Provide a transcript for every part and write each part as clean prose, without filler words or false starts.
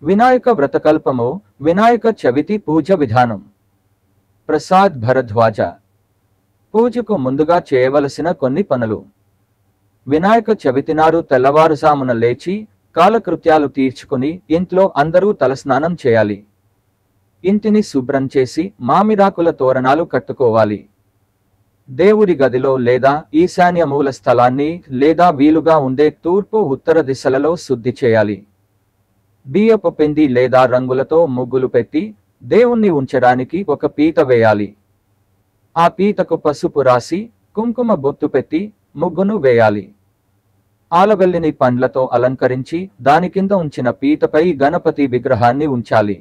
వినాయక వ్రతకల్పము వినాయక చవితి పూజ విధానం. ప్రసాద్ భరద్వాజ. పూజకు ముందుగా చేయవలసిన కొన్ని పనులు. వినాయక చవితి నాడు తెల్లవారుజామున లేచి కాలకృత్యాలు తీర్చుకుని ఇంట్లో అందరూ తలస్నానం చేయాలి. ఇంటిని శుభ్రం చేసి మామిడాకుల తోరణాలు కట్టుకోవాలి. దేవుడి గదిలో లేదా ఈశాన్య మూల స్థలాన్ని లేదా వీలుగా ఉండే తూర్పు ఉత్తర దిశలలో శుద్ధి చేయాలి. బియ్యపు పిండి లేదా రంగులతో ముగ్గులు పెట్టి దేవుణ్ణి ఉంచడానికి ఒక పీట వేయాలి. ఆ పీటకు పసుపు రాసి కుంకుమ బొట్టు పెట్టి ముగ్గును వేయాలి. ఆలవెల్లిని పండ్లతో అలంకరించి దాని కింద ఉంచిన పీటపై గణపతి విగ్రహాన్ని ఉంచాలి.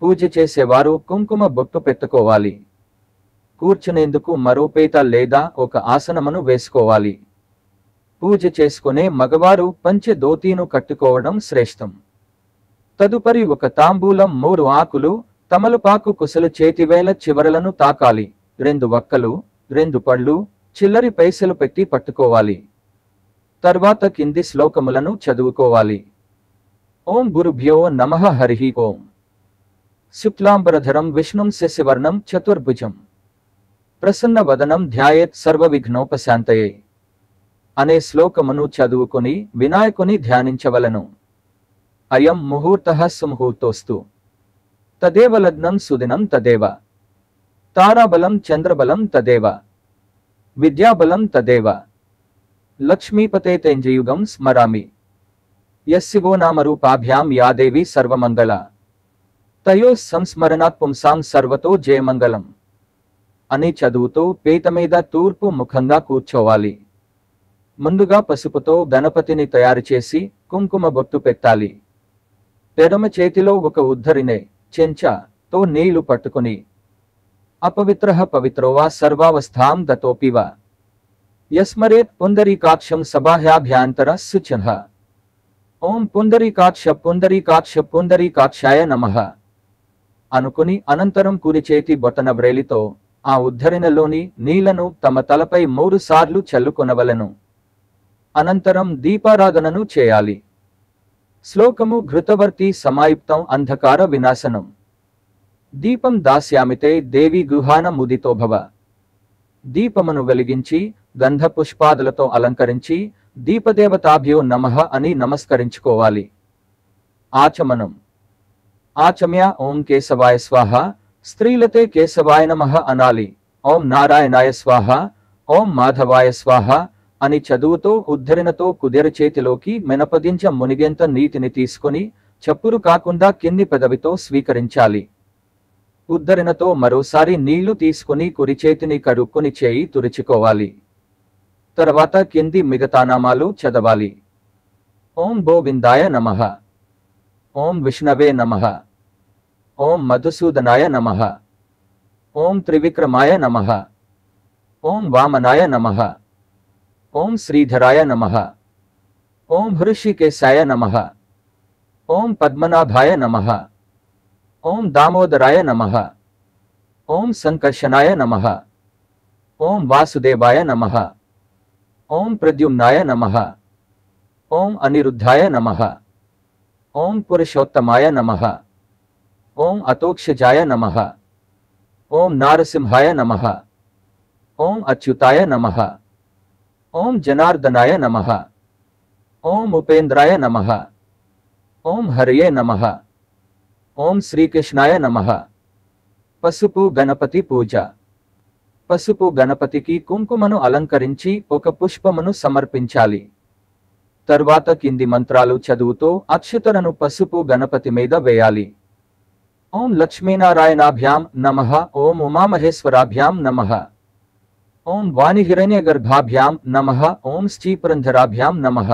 పూజ చేసేవారు కుంకుమ బొట్టు పెట్టుకోవాలి. కూర్చునేందుకు మరో పీట లేదా ఒక ఆసనమును వేసుకోవాలి. పూజ చేసుకునే మగవారు పంచె ధోతీను కట్టుకోవడం శ్రేష్టం. తదుపరి ఒక తాంబూలం 3 ఆకులు తమలపాకు కుసలు చేతివేల చివరలను తాకాలి. 2 వక్కలు 2 పళ్ళు చిల్లరి పైసలు పెట్టి పట్టుకోవాలి. తర్వాత కింది శ్లోకములను చదువుకోవాలి. ఓం గురుభ్యో నమః. హరి ఓం. శుక్లాంబరధరం విష్ణుం శశివర్ణం చతుర్భుజం ప్రసన్న వదనం ధ్యాయేత్ సర్వవిఘ్నోపశాంతయే అనే శ్లోకమును చదువుకుని వినాయకుని ధ్యానించవలను. అయం ముహూర్తః సుముహూర్తోస్తు. తదేవ లగ్నం సుదినం తదేవ. తారాబలం చంద్రబలం తదేవ. విద్యాబలం తదేవ. లక్ష్మీపతే తేంజయుగం స్మరామి. యస్శివో నామరూపాభ్యాం యా దేవి సర్వమంగళ. తయో సంస్మరణాత్ పుంసాం సర్వతో జయమంగళం అని చదువుతూ పీట మీద తూర్పు ముఖంగా కూర్చోవాలి. ముందుగా పసుపుతో గణపతిని తయారు చేసి కుంకుమ బొట్టు పెట్టాలి. ఎడమ చేతిలో ఒక ఉద్ధరినే చెంచాతో నీళ్లు పట్టుకుని అపవిత్రః పవిత్రోవా సర్వావస్థాం దతోపివ యస్మరేత్ పుండరీకాక్షం సబాహ్యాభ్యాంతర శుచః. ఓం పుండరీకాక్ష పుండరీకాక్ష పుండరీకాక్షాయ నమః అనుకుని అనంతరం కుడి చేతి బొటన వ్రేలితో ఆ ఉద్ధరినలోని నీళ్లను తమ తలపై 3 సార్లు చల్లుకొనవలెను. అనంతరం దీపారాధనను చేయాలి. శ్లోకము ఘృతవర్తి సమాయుక్తం అంధకార వినాశనం. దీపం దాస్యామితే దేవి గుహాన ముదితో భవ. దీపమును వెలిగించి గంధ పుష్పాదులతో అలంకరించి దీపదేవతాభ్యో నమః అని నమస్కరించుకోవాలి. ఆచమనం. ఆచమ్య ఓం కేశవాయ స్వాహ. స్త్రీలతే కేశవాయ నమః అనాలి. ఓం నారాయణాయ స్వాహ. ఓం మాధవాయ స్వాహ అని చదువుతో ఉద్ధరణతో కుదిర చేతిలోకి మెనపదించ మునిగెంత నీటిని తీసుకుని చప్పురు కాకుండా కింది పెదవితో స్వీకరించాలి. ఉద్ధరణతో మరోసారి నీళ్లు తీసుకుని కుడి చేతిని కడుక్కుని చేయి తుడుచుకోవాలి. తర్వాత కింది మిగతా నామాలు చదవాలి. ఓం గోవిందాయ నమః. ఓం విష్ణవే నమః. ఓం మధుసూదనాయ నమః. ఓం త్రివిక్రమాయ నమః. ఓం వామనాయ నమః. ఓం శ్రీధరాయ నమః. ఓం హృషికేశాయ నమః. ఓం పద్మనాభాయ నమః. ఓం దామోదరాయ నమః. ఓం సంకర్షణాయ నమః. ఓం వాసుదేవాయ నమః. ఓం ప్రద్యుమ్నాయ నమః. ఓం అనిరుద్ధాయ నమః. ఓం పురుషోత్తమాయ నమః. ఓం అతోక్షజాయ నమః. ఓం నారసింహాయ నమః. ఓం అచ్యుతాయ నమః. ఓం జనార్దనాయ నమః. ఓం ఉపేంద్రాయ నమః. ఓం హరియే నమః. ఓం శ్రీకృష్ణాయ నమః. పసుపు గణపతి పూజ. పసుపు గణపతికి కుంకుమను అలంకరించి ఒక పుష్పమును సమర్పించాలి. తర్వాత కింది మంత్రాలు చదువుతూ అక్షతలను పసుపు గణపతి మీద వేయాలి. ఓం లక్ష్మీనారాయణాభ్యాం నమః. ఓం ఉమామహేశ్వరాభ్యాం నమః. ఓం వాణిహిరణ్యగర్భాభ్యాం నమః. ఓం శ్రీపురంధరాభ్యాం నమః.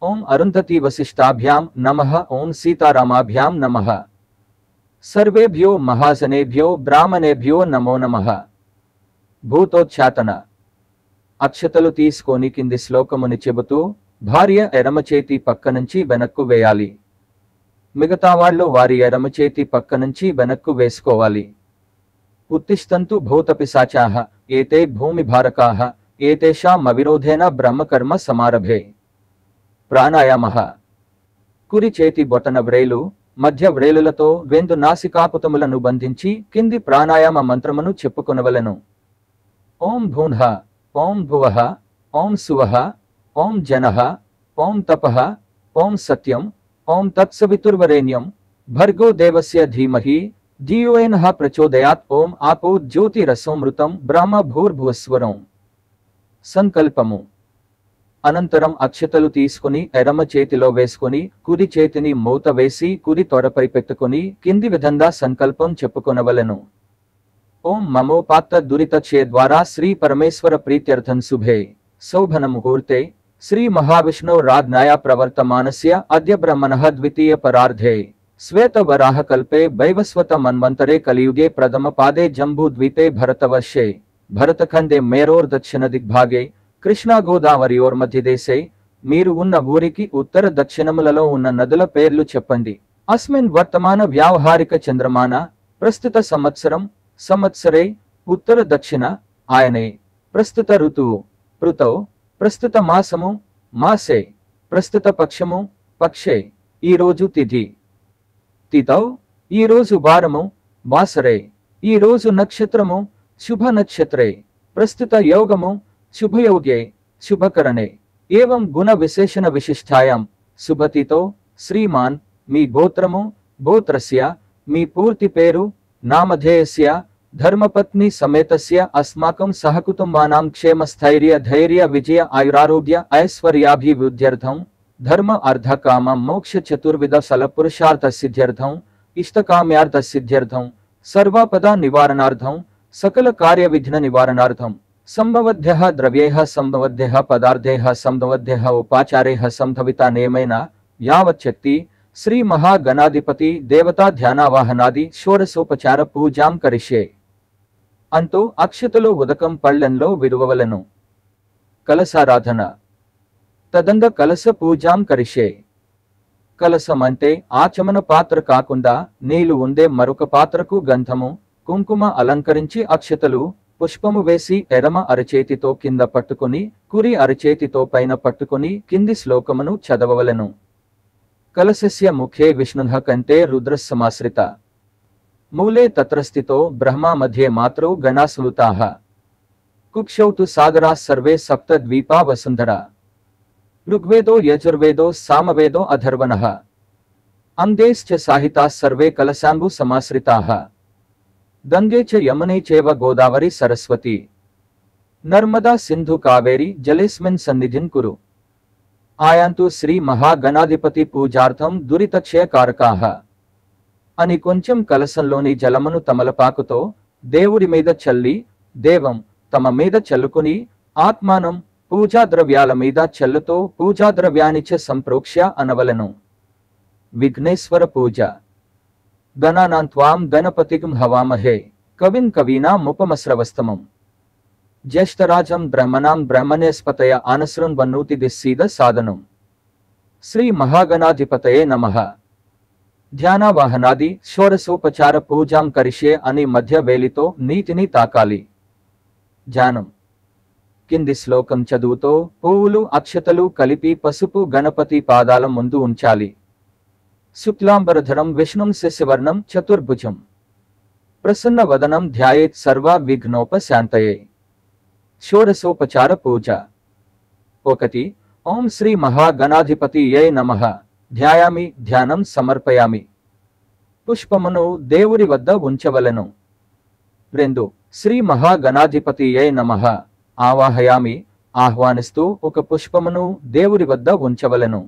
ఓం అరుంధతి వశిష్టాభ్యాం నమః. ఓం సీతారామాభ్యాం నమః. సర్వేభ్యో మహాజనేభ్యో బ్రాహ్మణేభ్యో నమో నమః. భూతోచ్చాటన. అక్షతలు తీసుకొని కింది శ్లోకముని చెబుతూ భార్య ఎడమ చేతి పక్క నుంచి వెనక్కు వేయాలి. మిగతా వాళ్ళు వారి ఎడమ చేతి పక్క నుంచి వెనక్కు వేసుకోవాలి. ఉత్తిష్టంతు భూతపిశాచాః ఏతే భూమిభారకాః ఏతేషాం అవిరోధేన బ్రహ్మకర్మ సమారభే. ప్రాణాయామః. కుడి చేతి బొటన వ్రేలు మధ్య వ్రేలులతో వెందు నాసికాపుటములను బంధించి కింది ప్రాణాయామ మంత్రమును చెప్పుకొనవలెను. ఓం భూన్హ, ఓం భువః, ఓం సువః, ఓం జనః, ఓం తపః, ఓం సత్యం, ఓం తత్సవితుర్వరేణ్యం భర్గో దేవస్య ధీమహి ధియో యో ప్రచోదయాత్. ఓం ఆపో జ్యోతిరసోమృతం బ్రహ్మ భూర్భువస్వరం. సంకల్పము. అనంతరం అక్షతలు తీసుకుని ఎడమ చేతిలో వేసుకుని కుడి చేతిని మూత వేసి కుడి తొడపై పెట్టుకుని కింది విధంగా సంకల్పం చెప్పుకొనవలెను. ఓం మమోపాత్త దురిత ద్వారా శ్రీ పరమేశ్వర ప్రీత్యర్థం శుభే శోభన ముహూర్తే శ్రీ మహావిష్ణు రాజ్ఞాయ ప్రవర్తమానస్య అద్య బ్రహ్మణః ద్వితీయ పరార్ధే శ్వేత వరాహ కల్పే వైవస్వత మన్వంతరే కలియుగే ప్రథమ పాదే జంబూ ద్వీపే భరతవర్షే భరతఖండే మేరోర్ దక్షిణ దిగ్భాగే కృష్ణా గోదావరియోర్ మధ్యదేశే. మీరు ఉన్న ఊరికి ఉత్తర దక్షిణములలో ఉన్న నదుల పేర్లు చెప్పండి. అస్మిన్ వర్తమాన వ్యావహారిక చంద్రమాన ప్రస్తుత సంవత్సరం సంవత్సరే ఉత్తర దక్షిణ ఆయనే. ప్రస్తుత ఋతువు ఋతౌ. ప్రస్తుత మాసము మాసే. ప్రస్తుత పక్షము పక్షే. ఈ రోజు తిథి తిథౌ. ఈ రోజు వారము వాసరే. ఈ రోజు నక్షత్రము శుభ నక్షత్రే. ప్రస్తుత యోగము శుభయోగే శుభకరణే. ఏవం గుణ విశేషణ విశిష్టాయాం శుభతితో శ్రీమాన్. మీ గోత్రము గోత్రస్య మీ పూర్తి పేరు నామధేయస్య ధర్మపత్ని సమేతస్య అస్మాకం సహకుటుంబానాం క్షేమస్థైర్య ధైర్య విజయ ఆయురారోగ్య ఐశ్వర్యాభివృద్ధ్యర్థం ధర్మ అర్థకామ మోక్ష చతుర్విధ ఫలపురుషార్థ సిద్ధ్యర్థం ఇష్టకామ్యార్థ సిద్ధ్యర్థం సర్వపద నివారణార్థం సకల కార్య విఘ్న నివారణార్థం సంభవద్భ్యః ద్రవ్యైః సంభవద్భ్యః పదార్థైః సంభవద్భ్యః ఉపాచారైః సంభవితా నియమేన యావచ్చక్తి శ్రీ మహాగణాధిపతి దేవతా ధ్యానావాహనాది షోడశోపచార పూజాం కరిష్యే అంటూ అక్షతలు ఉదకం పళ్ళెంలో విడువవలెను. కలశారాధన. తదంద కలశ పూజాం కరిష్యే. కలశం అంటే ఆచమన పాత్ర కాకుండా నీళ్లు ఉండే మరొక పాత్రకు గంధము కుంకుమ అలంకరించి అక్షతలు పుష్పము వేసి ఎడమ అరచేతితో కింద పట్టుకుని కుడి అరచేతితో పైన పట్టుకుని కింది శ్లోకమును చదవవలెను. కలశస్య ముఖే విష్ణుః కంటే రుద్రస్సమాశ్రిత మూలే తత్రస్థితో బ్రహ్మ మధ్యే మాత్రో గణాసులుతాః కుక్షౌ తు సాగరాः సర్వే సప్త ద్వీపా వసుంధరా. ఋగ్వేదో యజుర్వేదో సామవేదో అథర్వణః అందేశ్చ సాహితాः సర్వే కలశాంబు సమాశ్రితాః. గంగే చ యమునే చైవ గోదావరి సరస్వతి నర్మదా సింధు కావేరి జలేస్మిన్ సన్నిధిన్ కురు. ఆయాంతు శ్రీ మహాగణాధిపతి పూజార్థం దురితక్షయకారకాః అని కొంచెం కలశంలోని జలమును తమలపాకుతో దేవుడి మీద చల్లి దేవం తమ మీద చల్లుకుని ఆత్మానం పూజాద్రవ్యాల మీద చల్లుతో పూజాద్రవ్యానిచ సంప్రోక్ష్య అనవలెను. విఘ్నేశ్వర పూజ. గణానాం త్వాం గణపతిం హవామహే కవిం కవీనాముపమస్రవస్తమం జ్యేష్ఠరాజం బ్రహ్మణాం బ్రహ్మణేస్పతయ ఆనశృణ్వన్నోతి దిస్సీద సాధనం. శ్రీ మహాగణాధిపతయే నమః. ధ్యానావాహనాది షోడశోపచార పూజాం కరిష్యే అని మధ్య వేలితో నీటిని తాకాలి. ధ్యానం. కింది శ్లోకం చదువుతో పువ్వులు అక్షతలు కలిపి పసుపు గణపతి పాదాల ముందు ఉంచాలి. శుక్లాంబరధరం విష్ణుం శశివర్ణం చతుర్భుజం ప్రసన్న వదనం ధ్యాయేత్ సర్వ విఘ్నోపశాంతయే. షోడశోపచార పూజ. 1. ఓం శ్రీ మహాగణాధిపతియే నమః. ధ్యాయామి ధ్యానం సమర్పయామి. పుష్పమును దేవుడి వద్ద ఉంచవలెను. 2. శ్రీ మహాగణాధిపతియే నమః. ఆవాహయామి ఆహ్వానిస్తూ ఒక పుష్పమును దేవుడి వద్ద ఉంచవలెను.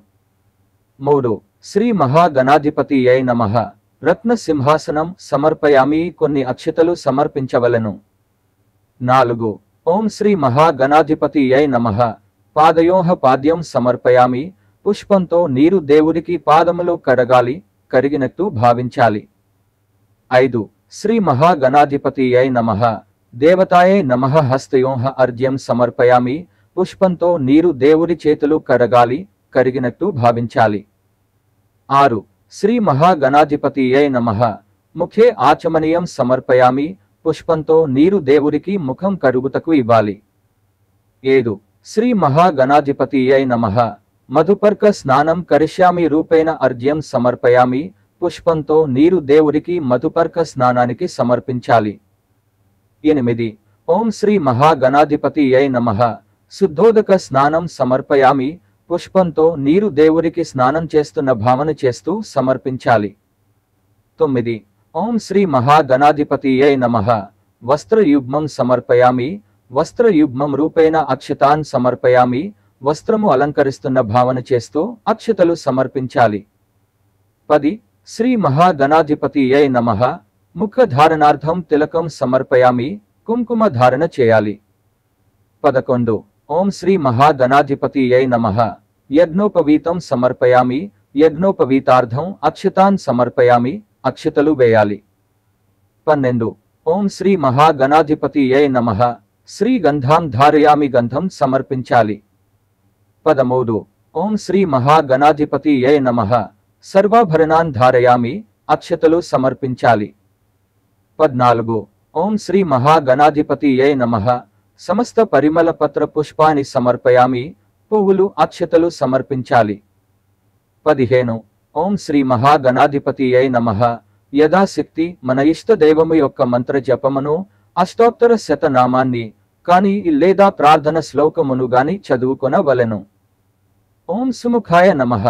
3. శ్రీ మహాగణాధిపతియే నమః. రత్న సింహాసనం సమర్పయామి కొన్ని అక్షతలు సమర్పించవలెను. 4. ఓం శ్రీ మహాగణాధిపతియే నమః. పాదయోః పాద్యం సమర్పయామి. పుష్పంతో నీరు దేవుడికి పాదములో కడగాలి, కరిగినట్టు భావించాలి. 5. శ్రీ మహాగణాధిపతియే నమః. దేవతాయే నమః. హస్తయోః అర్ఘ్యం సమర్పయామి. పుష్పంతో నీరు దేవుడి చేతులు కడగాలి, కరిగినట్టు భావించాలి. 6. శ్రీ మహాగణాధిపతియే నమః. ముఖే ఆచమనీయం సమర్పయామి. పుష్పంతో నీరు దేవుడికి ముఖం కరుగుటకు ఇవ్వాలి. 7. శ్రీ మహాగణాధిపతియే నమః. మధుపర్క స్నానం కరిష్యామి రూపేణ అర్ఘ్యం సమర్పయామి. పుష్పంతో నీరు దేవుడికి మధుపర్క స్నానానికి సమర్పించాలి. 8. ఓం శ్రీ మహాగణాధిపతియై నమః. శుద్ధోదక స్నానం సమర్పయామి. పుష్పంతో నీరు దేవుడికి స్నానం చేస్తున్న భావన చేస్తూ సమర్పించాలి. 9. ఓం శ్రీ మహాగణాధిపతియై నమః. వస్త్రయుగ్మం సమర్పయామి. వస్త్రయుగ్మం రూపేణ అక్షతాన్ సమర్పయామి. వస్త్రము అలంకరిస్తున్న భావన చేస్తూ అక్షతలు సమర్పించాలి. 10. శ్రీ మహాగణాధిపతియై నమః. ముఖధారణార్థం తిలకం సమర్పయామి. కుంకుమ ధారణ చేయాలి. 11. ఓం శ్రీ మహాగణాధిపతియై నమః. యజ్ఞోపవీతం సమర్పయామి. యజ్ఞోపవీతార్థం అక్షతాన్ సమర్పయామి. అక్షతలు వేయాలి. 12. ఓం శ్రీ మహాగణాధిపతియై నమః. శ్రీగంధాం ధారయామి. గంధం సమర్పించాలి. 13. ఓం శ్రీ మహాగణాధిపతియై నమః. సర్వాభరణాన్ ధారయామి. అక్షతలు సమర్పించాలి. 14. ఓం శ్రీ మహాగణాధిపతియై నమః. సమస్త పరిమళ పత్ర పుష్పాన్ని సమర్పయామి. పువ్వులు అక్షతలు సమర్పించాలి. 15. ఓం శ్రీ మహాగణాధిపతియై నమః. యథాశక్తి మన ఇష్ట దైవము యొక్క మంత్ర జపమును అష్టోత్తర శతనామాన్ని కాని లేదా ప్రార్థన శ్లోకమును గాని చదువుకొనవలెను. ఓం సుముఖాయ నమః.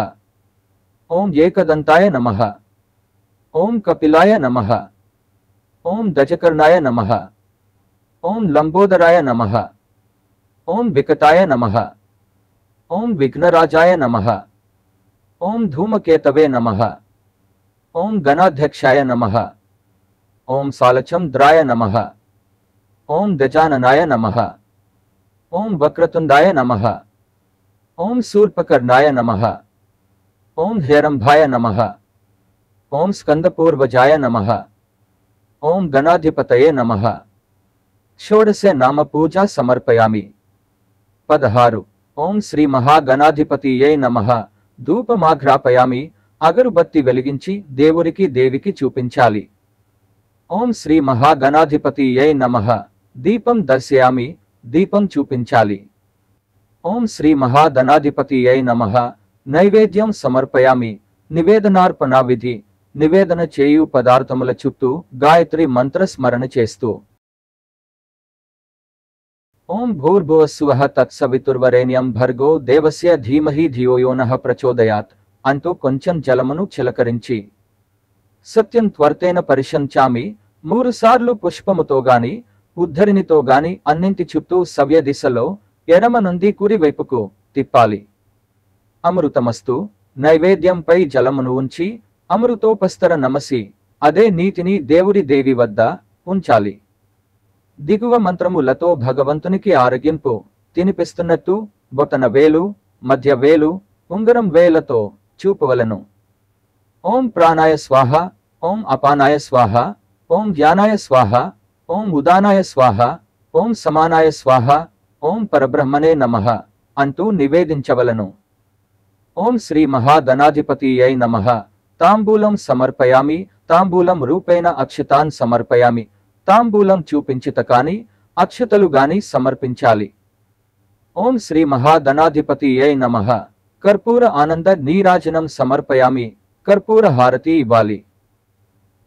ఓం ఏకదంతాయ నమః. ఓం కపిలాయ నమః. ఓం దజకర్ణాయ నమః. ఓం లంబోదరాయ నమః. ఓం వికటాయ నమః. ఓం విఘ్నరాజాయ నమః. ఓం ధూమకేతవే నమః. ఓం గణాధ్యక్షాయ నమః. ఓం సాలచంద్రాయ నమః. ఓం గజాననాయ నమః. ఓం వక్రతుండాయ నమః. ఓం శూర్పకర్ణాయ నమః. ఓం హేరంభాయ నమః. ఓం స్కందపూర్వజాయ నమః. ఓం గణాధిపతయే నమః. షోడశ నామ పూజ సమర్పయామి. 16. ఓం శ్రీ మహాగణాధిపతియై నమః. ధూపమాఘ్రాపయామి. అగరుబత్తి వెలిగించి దేవుడికి దేవికి చూపించాలి. ఓం శ్రీ మహాగణాధిపతియై నమః. దీపం దర్శయామి. దీపం చూపించాలి. ఓం శ్రీ మహాగణాధిపతియై నమః. నైవేద్యం సమర్పయామి. నివేదనార్పణ విధి. నివేదన చేయు పదార్థముల చుట్టూ గాయత్రి మంత్ర స్మరణ చేస్తూ ఓం భూర్భువస్సువః తత్సవితుర్వరేణ్యం భర్గో దేవస్య ధీమహి ధియో యో నః ప్రచోదయాత్ అంటూ కొంచెం జలమును చిలకరించి సత్యం త్వర్తేన పరిశంచామి. 3 సార్లు పుష్పముతో గాని ఉద్ధరినితో గాని అన్నింటి చుట్టూ సవ్య దిశలో ఎడమ నుండి కుడి వైపుకు తిప్పాలి. అమృతమస్తు. నైవేద్యంపై జలమును ఉంచి అమృతోపస్తర నమసి అదే నీటిని దేవుడి దేవి వద్ద ఉంచాలి. దిగువ మంత్రములతో భగవంతునికి ఆరగింపు తినిపిస్తున్నట్టు బొటన వేలు మధ్య వేలు ఉంగరం వేలతో చూపవలను. ఓం ప్రాణాయ స్వాహ. ఓం అపానాయ స్వాహ. ఓం జ్ఞానాయ స్వాహ. ఓం ఉదానాయ స్వాహ. ఓం సమానాయ స్వాహ. ఓం పరబ్రహ్మణే నమః అంటూ నివేదించవలను. ఓం శ్రీ మహాగణాధిపతియై నమః. తాంబూలం సమర్పయామి. తాంబూలం రూపేణ అక్షతాన్ సమర్పయామి. తాంబూలం చూపించిత కాని అక్షతలు గాని సమర్పించాలి. ఓం శ్రీ మహాగణాధిపతియై నమః. కర్పూర ఆనంద నీరాజనం సమర్పయామి. కర్పూర హారతి ఇవ్వాలి.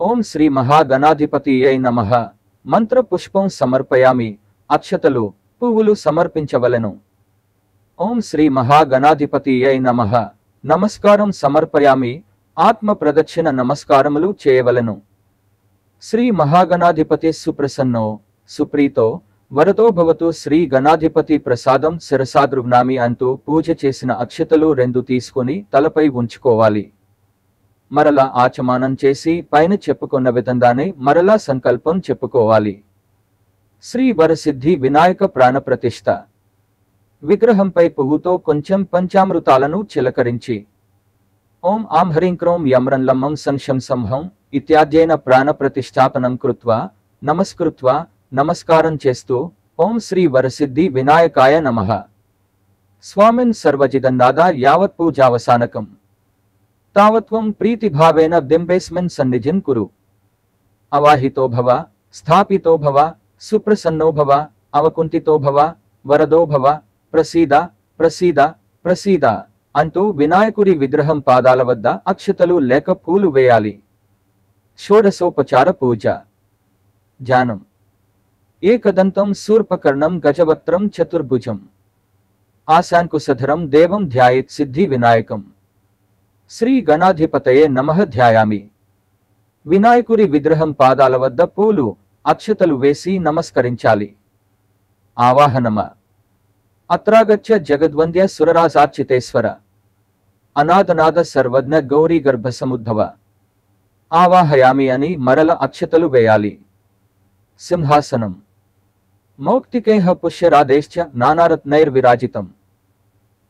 ఓం శ్రీ మహాగణాధిపతియై నమః. మంత్ర పుష్పం సమర్పయామి. అక్షతలు పువ్వులు సమర్పించవలెను. ఓం శ్రీ మహాగణాధిపతియై నమః. నమస్కారం సమర్పయామి. ఆత్మ ప్రదక్షిణ నమస్కారములు చేయవలెను. శ్రీ మహాగణాధిపతి సుప్రసన్నో సుప్రీతో వరదో భవతు. శ్రీ గణాధిపతి ప్రసాదం శిరసాదృవ్నామి అంటూ పూజ చేసిన అక్షతలు 2 తీసుకొని తలపై ఉంచుకోవాలి. మరలా ఆచమానం చేసి పైన చెప్పుకున్న విధంగానే మరలా సంకల్పం చెప్పుకోవాలి. శ్రీ వరసిద్ధి వినాయక ప్రాణప్రతిష్ఠ. విగ్రహంపై పువ్వుతో కొంచెం పంచామృతాలను చిలకరించి ఓం ఆం హ్రీం క్రోం యమ్రం లమ్మం సంశంసంహం ఇత్యాద్యైన ప్రాణప్రతిష్ఠాపనం కృత్వా నమస్కృత్వా నమస్కారం చేస్తూ ఓం శ్రీ వరసిద్ధి వినాయకాయ నమః. స్వామిన్ సర్వజిదన్నాద యావత్ పూజావసానకం తావత్వం ప్రీతిభావేన బింబేస్మిన్ సన్నిధిన్ కురు. అవాహితో భవ. స్థాపితో భవ. సుప్రసన్నో భవ. అవకుంఠితో భవ. వరదో భవ. ప్రసీద ప్రసీద ప్రసీద అంటూ వినాయకుడి విగ్రహం పాదాల వద్ద అక్షతలు లేక పూలు వేయాలి. షోడశోపచార పూజ. ధ్యానం. ఏకదంతం శూర్పకర్ణం గజవక్త్రం చతుర్భుజం ఆశాంకుశధరం దేవం ధ్యాయేత్ సిద్ధి వినాయకం. శ్రీ గణాధిపతయే నమః ధ్యాయామి. వినాయకుడి విగ్రహం పాదాల వద్ద పూలు, అక్షతలు వేసి నమస్కరించాలి. ఆవాహనమ. అత్రాగచ్చ జగద్వంద్య సురరాజార్చితేశ్వర అనాథనాథ సర్వజ్ఞ గౌరీ గర్భసముద్భవ ఆవాహయామి అని మరల అక్షతలు వేయాలి. సింహాసనం. మౌక్తికేహ పుష్యరాదేశ్చ నానారత్నైర్విరాజితం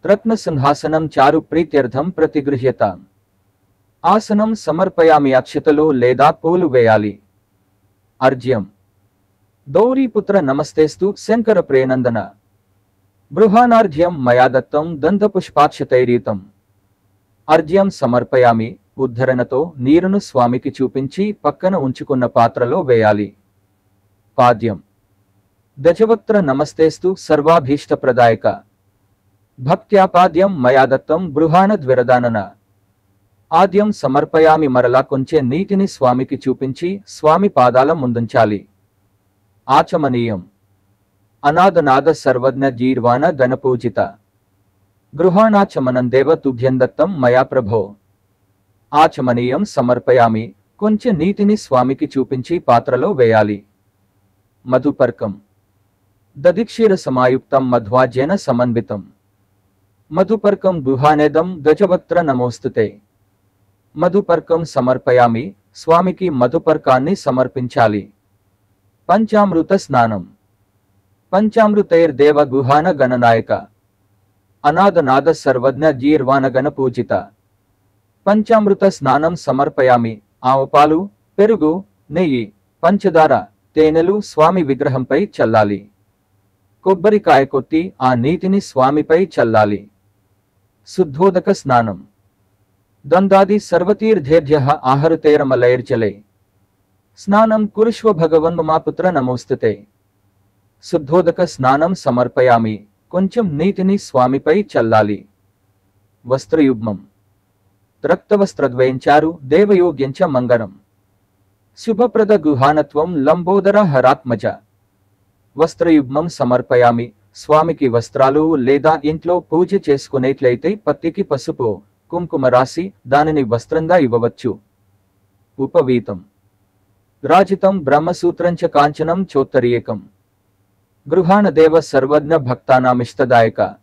రత్న సింహాసనం చారు ప్రీత్యర్థం ప్రతిగృహ్యతాం. ఆసనం సమర్పయామి. అక్షతలు లేదా పూలు వేయాలి. అర్జ్యం. గౌరీపుత్ర నమస్తేస్తు శంకర ప్రేనందన బృహానార్ఘ్యం మయా దత్తం దంతపుష్పాక్షతైరీతం. అర్ఘ్యం సమర్పయామి. ఉద్ధరణతో నీరును స్వామికి చూపించి పక్కన ఉంచుకున్న పాత్రలో వేయాలి. పాద్యం. గజవక్త్ర నమస్తేస్తు సర్వాభీష్టప్రదాయక భక్త్యాపాద్యం మయా దత్తం బృహాణద్విరదానన. ఆద్యం సమర్పయామి. మరలా కొంచెం నీటిని స్వామికి చూపించి స్వామి పాదాల ముందుంచాలి. ఆచమనీయం. అనాథనాథ సర్వజ్ఞ గీర్వాణ గణపూజిత గృహాణాచమనం దేవ తుభ్యం దత్తం మయా ప్రభో. ఆచమనీయం సమర్పయామి. కొంచెం నీటిని స్వామికి చూపించి పాత్రలో వేయాలి. మధుపర్కం. దధిక్షీర సమాయుక్తం మధ్వాజ్యేన సమన్వితం మధుపర్కం గుహానేదం గజవక్త్ర నమోస్తుతే. మధుపర్కం సమర్పయామి. స్వామికి మధుపర్కాన్ని సమర్పించాలి. పంచామృత స్నానం. పంచామృతైర్దేవ గుహాన గణనాయక అనాథనాథ సర్వజ్ఞ గీర్వాణ గణపూజిత. పంచామృత స్నానం సమర్పయామి. ఆవుపాలు, పెరుగు, నెయ్యి, పంచదార, తేనెలు స్వామి విగ్రహంపై చల్లాలి. కొబ్బరికాయ కొట్టి ఆ నీటిని స్వామిపై చల్లాలి. శుద్ధోదక స్నానం. దందాది సర్వతీర్థేభ్యః ఆహరుతైరమలైర్జలై స్నానం కురుష్వ భగవన్ మమాపుత్ర నమోస్తుతే. శుద్ధోదక స్నానం సమర్పయామి. కొంచెం నీటిని స్వామిపై చల్లాలి. వస్త్రయుగ్మం. రక్తవస్త్రద్వయంచారు దేవయోగ్యంచ మంగళం శుభప్రద గుహానత్వం లంబోదర హరాత్మజ. వస్త్రయుగ్మం సమర్పయామి. స్వామికి వస్త్రాలు లేదా ఇంట్లో పూజ చేసుకునేట్లయితే పత్తికి పసుపు, కుంకుమ రాసి దానిని వస్త్రంగా ఇవ్వవచ్చు. ఉపవీతం. రాజితం బ్రహ్మసూత్రంచ కాంచనం చోత్తరీయకం గృహాణదేవ సర్వజ్ఞ భక్తానామిష్టదాయక.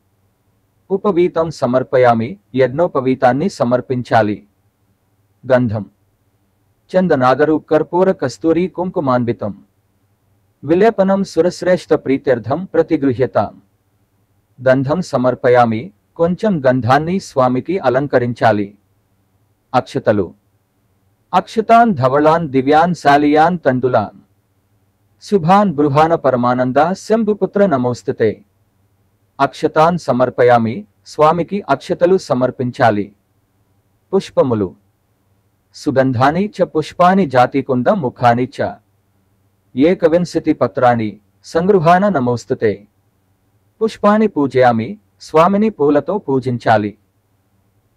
ఉపవీతం సమర్పయామి. యజ్ఞోపవీతాన్ని సమర్పించాలి. గంధం. చందనాదరు కర్పూర కస్తూరి కుంకుమాన్వితం విలేపనం సురశ్రేష్ఠ ప్రీత్యర్థం ప్రతిగృహ్యతాం. గంధం సమర్పయామి. కొంచెం గంధాన్ని స్వామికి అలంకరించాలి. అక్షతలు. అక్షతాన్ ధవళాన్ దివ్యాన్ శాలియాన్ తండులాన్ శుభాన్ బృహాన పరమానంద శంభుపుత్ర నమోస్తుతే. అక్షతాన్ సమర్పయామి. స్వామికి అక్షతలు సమర్పించాలి. పుష్పములు. సుగంధాని చ పుష్పాని జాతికుంద ముఖాని చ ఏకవింశతి పత్రాని సంగృహాన నమోస్తుతే. పుష్పాని పూజయామి. స్వామిని పూలతో పూజించాలి.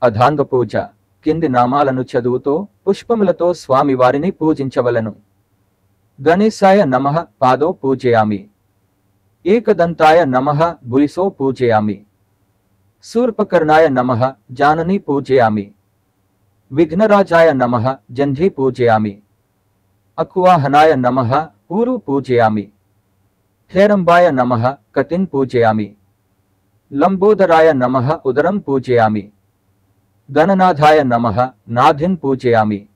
అధాంగ పూజ. కింది నామాలను చదువుతో పుష్పములతో స్వామివారిని పూజించవలను. గణేశాయ నమః పాదో పూజయామి. ఏకదంతాయ నమః భుయిసో పూజయామి. శూర్పకర్ణాయ నమః జానని పూజయామి. విఘ్నరాజాయ నమః జంఝి పూజయామి. అకువాహనాయ నమః ఊరు పూజయామి. హేరంబాయ నమః కతిన్ పూజయామి. లంబోదరాయ నమః ఉదరం పూజయామి. గణనాథాయ నమః నాథిన్ పూజయామి.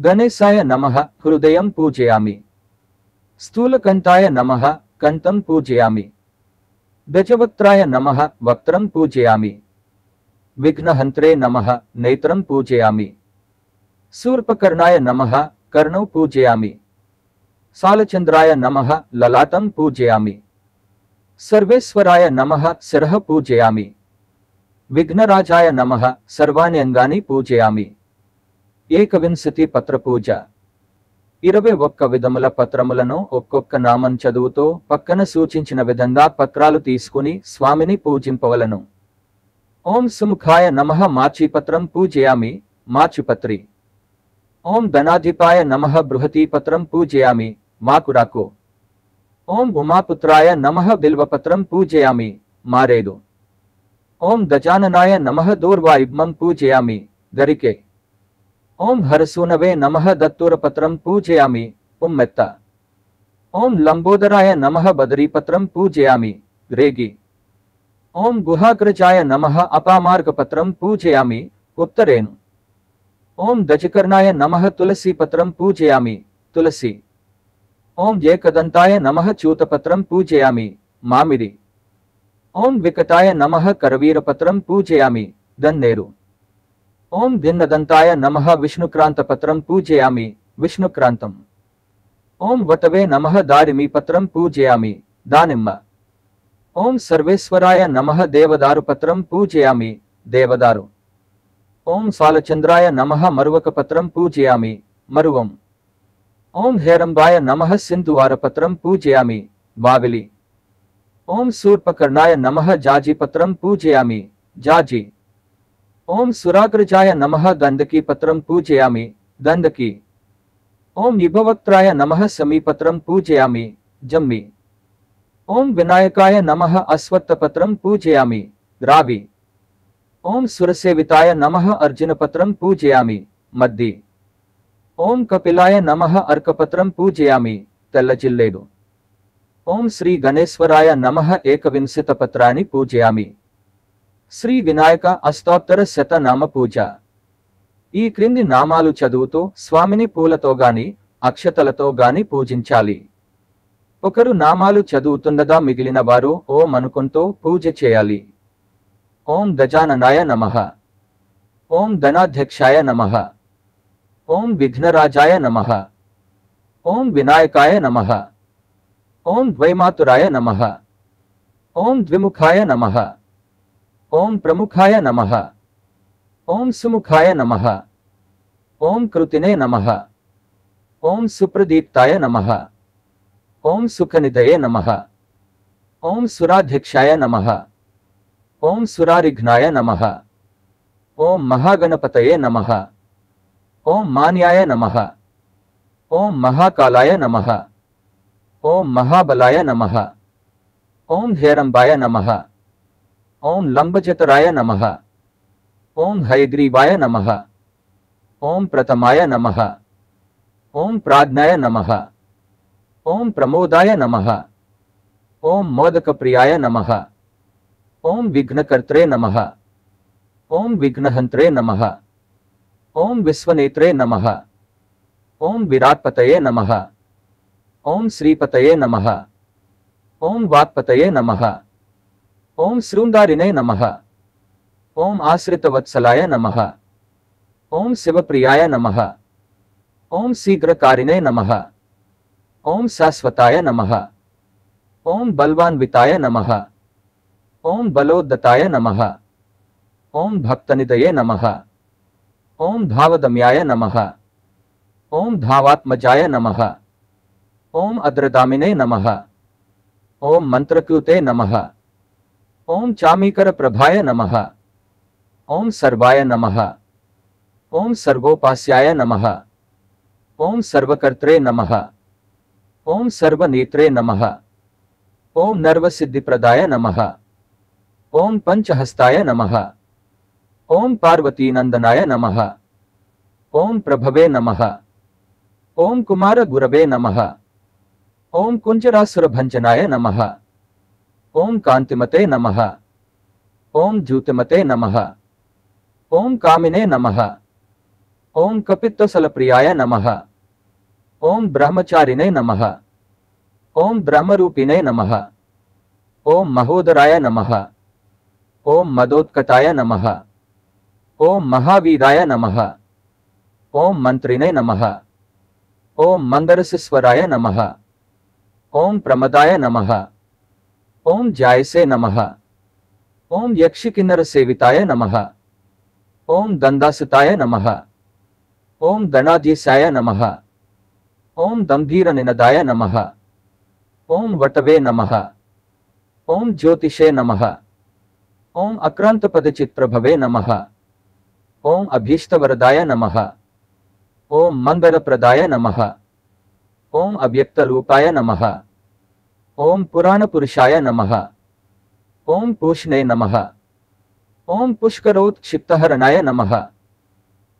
గణేశాయ నమః హృదయం పూజయామి. స్థూలకంఠాయ నమః కంఠం పూజయామి. గజవక్త్రాయ నమః వక్త్రం పూజయామి. విఘ్నహంత్రే నమః నేత్రం పూజయామి. శూర్పకర్ణాయ నమః కర్ణౌ పూజయామి. సాలచంద్రాయ నమః లలాటం పూజయామి. సర్వేశ్వరాయ నమః శిరః పూజయామి. విఘ్నరాజాయ నమః సర్వాణి అంగాని పూజయామి. ఏకవింశతి పత్ర పూజ. 21 విధముల పత్రములను ఒక్కొక్క నామం చదువుతో పక్కన సూచించిన విధంగా పత్రాలు తీసుకుని స్వామిని పూజింపవలను. ओम सुमुखाय नमः माचीपत्रं पूजयामि माचुपत्री। ओम धनाधिपाय नमः बृहतीपत्रं पूजयामि माकुराको। ओम उमापुत्राय नमः बिल्वपत्रं पूजयामि मारेदु। ओम गजाननाय नमः दूर्वायुग्मं पूजयामि गरिके। ओम हरसूनवे नमः दत्तूरपत्रं पूजयामि उम्मेत्ता। ओम लंबोदराय नमः बदरीपत्रं पूजयामि रेगी। ओम गुहाग्रजाय नमः अपामार्गपत्रं पूजयामि उत्तरेनु। ओम दजकर्णाय नमः तुलसीपत्रं पूजयामि तुलसी। ओम एकदंताय नमः च्यूतपत्रं पूजयामि मामिरि। ओम विकटाय नमः करवीरपत्रं पूजयामि दन्नेरु। ओम भिन्नदंताय नमः विष्णुक्रांतपत्रं पूजयामि विष्णुक्रांतम्। ओम वटवे नमः दारिमीपत्रं पूजयामि दानिम्म। ओम सर्वेश्वराय नमः देवदारुपत्रं पूजयामि देवदारु। ओम सालचंद्राय नमः मरुवकपत्रं पूजयामि मरुवम्। ओम हेरंबाय नमः सिंधुवारपत्रं पूजयामि वाविली। ओम शूर्पकर्णाय नमः जाजीपत्रं पूजयामि जाजी। ओम सुराग्रजाय नमः गंधकीपत्रं पूजयामि गंधकी। ओम युभवक्त्राय नमः समीपत्रं पूजयामि जम्मी। ओम विनायकाय नमः अश्वत्थपत्रं पूजयामि रावि। ओम सुरसेविताय नमः अर्जुनपत्रं पूजयामि मद्दी। ओम कपिलाय नमः अर्कपत्रं पूजयामि तेल्लजिल्लेडु। ओम श्री गणेश्वराय नमः एकविंशतिपत्राणि पूजयामि। శ్రీ వినాయక అష్టోత్తర శతనామ పూజ। ఈ క్రింది నామాలు చదువుతూ స్వామిని పూలతో గాని అక్షతలతో గాని పూజించాలి। ఒకరు నామాలు చదువుతుండగా మిగిలిన వారు ఓం అనుకుంటూ పూజ చేయాలి। ఓం గజాననాయ నమః। ఓం ధనాధ్యక్షాయ నమః। ఓం విఘ్నరాజాయ నమః। ఓం వినాయకాయ నమః। ఓం ద్వైమాతురాయ నమః। ఓం ద్విముఖాయ నమః। ओम प्रमुखाय नमः। ओम सुमुखाय नमः। ओम कृतिने नमः। ओम सुप्रदीप्ताय नमः। ओम सुखनिधये नमः। ओम सुराध्यक्षाय नमः। ओम सुरारिघ्नाय नमः। ओम महागणपतये नमः। ओम मान्याय नमः। ओम महाकालाय नमः। ओम महाबलाय नमः। ओम हेरंबाय नमः। ओम लंबजतराय नमः। ओम हयग्रीवाय नमः। ओम प्रथमाय नमः। ओम प्राज्ञाय नमः। ओम प्रमोदाय नमः। ओम मोदकप्रियाय नमः। ओम विघ्नकर्त्रे नमः। ओम विघ्नहंत्रे नमः। ओम विश्वनेत्रे नमः। ओम विराट्पतये नमः। ओम श्रीपतये नमः। ओम वाक्पतये नमः। ओम श्रृंगारिणे नमः। ओम आश्रितवत्सलाय नमः। ओम शिवप्रियाय नमः। ओम शीघ्रकारिणे नमः। ओम शाश्वताय नमः। ओम बलवान्विताय नमः। ओम बलोद्दताय नमः। ओम भक्तनिधये नमः। ओम भावदम्याय नमः। ओम धावात्मजाय नमः। ओम अद्रदामिने नमः। ओम मंत्रकृते नमः। ओम चामीकर प्रभाय नमः। ओम सर्वाय नमः। ओम सर्वोपास्याय नमः। ओम सर्वकर्त्रे नमः। ओम सर्वनेत्रे नमः। ओम नर्वसिद्धिप्रदाय नमः। ओम पंचहस्ताय नमः। ओम पार्वतीनंदनाय नमः। ओम प्रभवे नमः। ओम कुमार गुरवे नमः। ओम कुंजरासुरभंजनाय नमः। ओम कांतिमते नमः। ओम ज्योतिमते नमः। ओम कामिने नमः। ओम कपित्तसलप्रियाय नमः। ओम ब्रह्मचारिणे नमः। ओम ब्रह्मरूपिणे नमः। ओम महोदराय नमः। ओम मदोत्कटाय नमः। ओम महावीराय नमः। ओम मंत्रिणे नमः। ओम मंदरसिस्वराय नमः। ओम प्रमदाय नमः। ओम जायसे नमः। ओम यक्षकिन्नर सेविताय नमः। ओम दंदासुताय नमः। ओम गणाधीशाय नमः। ओम गंभीरनिनदाय नमः। ओम वटवे नमः। ओम ज्योतिषे नमः। ఓం అక్రాంతపదచిత్ప్రభవే నమః. ఓం అభీష్టవరదాయ నమః. ఓం మంగళప్రదాయ నమః. ఓం అవ్యక్తరూపాయ నమః. ఓం పురాణపురుషాయ నమః. ఓం పూష్ణే నమః. ఓం పుష్కరోత్క్షిప్తహరణాయ నమః.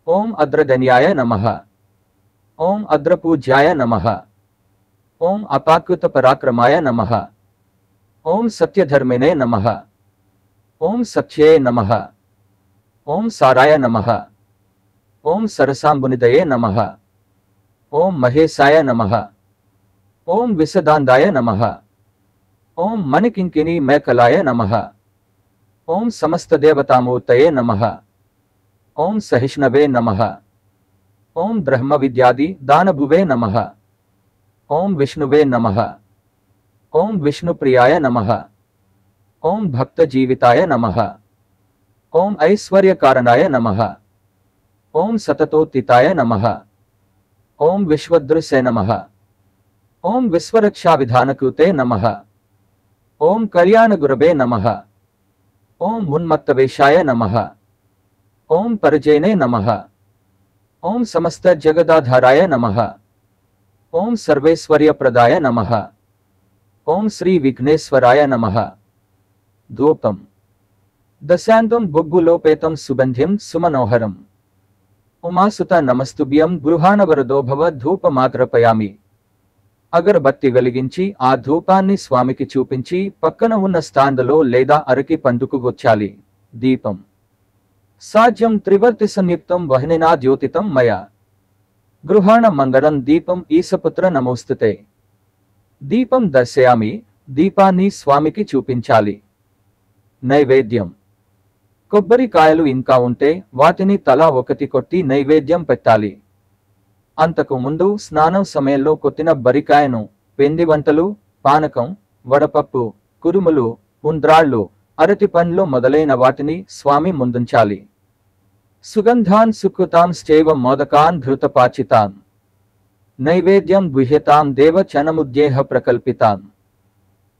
ఓం అద్రగణ్యాయ నమః. ఓం అద్రపూజ్యాయ నమః. ఓం అపాకృతపరాక్రమాయ నమః. ఓం సత్యధర్మినే నమః. ఓం సఖ్యే నమః. ఓం సారాయ నమః. ఓం సరసాంబునిదయే నమః. ఓం మహేశాయ నమః. ఓం విశదాందాయ నమః. ఓం మణికింకినీ మేకలాయ నమః. ఓం సమస్తదేవతామూర్తయే నమః. ఓం సహిష్ణవే నమః. ఓం బ్రహ్మవిద్యాది దానభువే నమః. ఓం విష్ణువే నమః. ఓం విష్ణుప్రియాయ నమః. ఓం భక్తజీవితాయ నమః. ఓం ఐశ్వర్యకారణాయ నమః. ఓం సతతోత్థితాయ నమః. ఓం విశ్వదృశే నమః. ఓం విశ్వరక్షావిధానకృతే నమః. ఓం కళ్యాణగురవే నమః. ఓం ఉన్మత్తవేషాయ నమః. ఓం పరిజైనే నమః. ఓం సమస్త జగదాధారాయ నమః. ఓం సర్వేశ్వర్యప్రదాయ నమః. ఓం శ్రీ విఘ్నేశ్వరాయ నమః. ధూపం దశాంతం బొగ్గులోపేతం సుగంధిం సుమనోహరం. ఉమాసుత నమస్తుభ్యం గృహాణవరదో భవ ధూపమాత్రపయామి. అగరబత్తి వెలిగించి ఆ ధూపాన్ని స్వామికి చూపించి పక్కన ఉన్న స్టాండులో లేదా అరకి పండుకు గుచ్చాలి. దీపం సాధ్యం త్రివర్తి సంయుక్తం వహ్నినా ద్యోతితం మయా. గృహాణ మంగళం దీపం ఈశపుత్ర నమోస్తుతే. దీపం దర్శయామి. దీపాన్ని స్వామికి చూపించాలి. నైవేద్యం కొబ్బరికాయలు ఇంకా ఉంటే వాటిని తలా ఒకటి కొట్టి నైవేద్యం పెట్టాలి. అంతకు ముందు స్నానం సమయంలో కొట్టిన బరికాయను పిండి వంటలు, పానకం, వడపప్పు, కురుములు, ఉండ్రాళ్ళు, అరటి పండ్లు మొదలైన వాటిని స్వామి ముందుంచాలి. సుగంధాన్ సుకృతాంశ్చైవ మోదకాన్ ఘృతపాచితాన్. నైవేద్యం గుహ్యతాం దేవ చనముద్యేహ ప్రకల్పితాన్.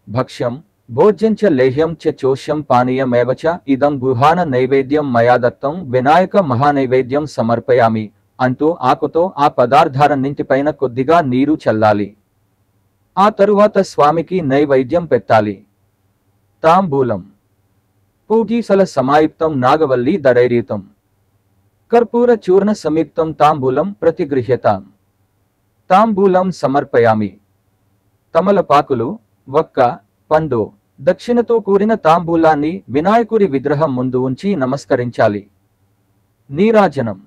భక్ష్యం భోజ్యం చ లేహ్యం చ చోష్యం పానీయమేవ చ ఇదం గుహాన నైవేద్యం మయా దత్తం వినాయక మహానైవేద్యం సమర్పయామి అంటూ ఆకుతో ఆ పదార్థాలన్నింటిపైన కొద్దిగా నీరు చల్లాలి. ఆ తరువాత స్వామికి నైవేద్యం పెట్టాలి. తాంబూలం పూగీసల సమాయుక్తం నాగవల్లి దరైరీతం. కర్పూర చూర్ణ సంయుక్తం తాంబూలం ప్రతిగృహ్యతాం. తాంబూలం సమర్పయామి. తమలపాకులు, వక్క, పండు, దక్షిణతో కూడిన తాంబూలాన్ని వినాయకుడి విగ్రహం ముందు ఉంచి నమస్కరించాలి. నీరాజనం